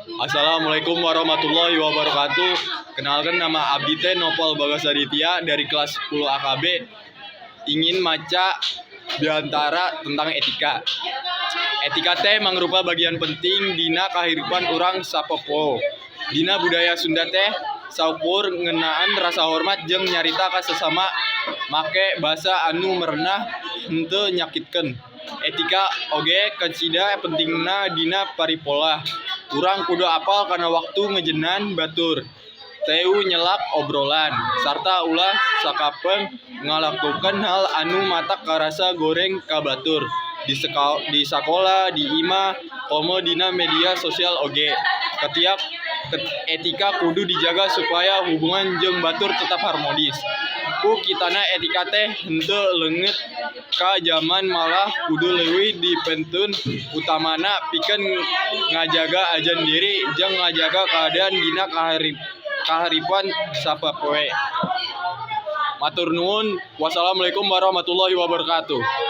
Assalamualaikum warahmatullahi wabarakatuh. Kenalkan, nama abdi teh Nopal Bagasaditya dari kelas 10 AKB. Ingin maca diantara tentang etika. Etika teh mangrupa bagian penting dina kahirupan urang sapopo. Dina budaya Sunda teh saukur ngeunaan rasa hormat jeung nyarita ka sesama make basa anu merenah henteu nyakitkeun. Etika oge kancida pentingna dina paripolah. Urang kudu apal kana waktu ngeujeunnan batur, teu nyelak obrolan, sarta ulah sakapeung ngalakukeun hal anu matak karasa goreng ka batur. Di sakola, di imah, komo dina media sosial oge. Etika kudu dijaga supaya hubungan jeung batur tetap harmonis. Ku kitana etika teh henteu leungeut ka zaman, malah kudu leuwih dipenteun, utamana pikeun ngajaga ajan diri jeung ngajaga keadaan dina kaharipan sapopoe. Matur nuwun. Wassalamualaikum warahmatullahi wabarakatuh.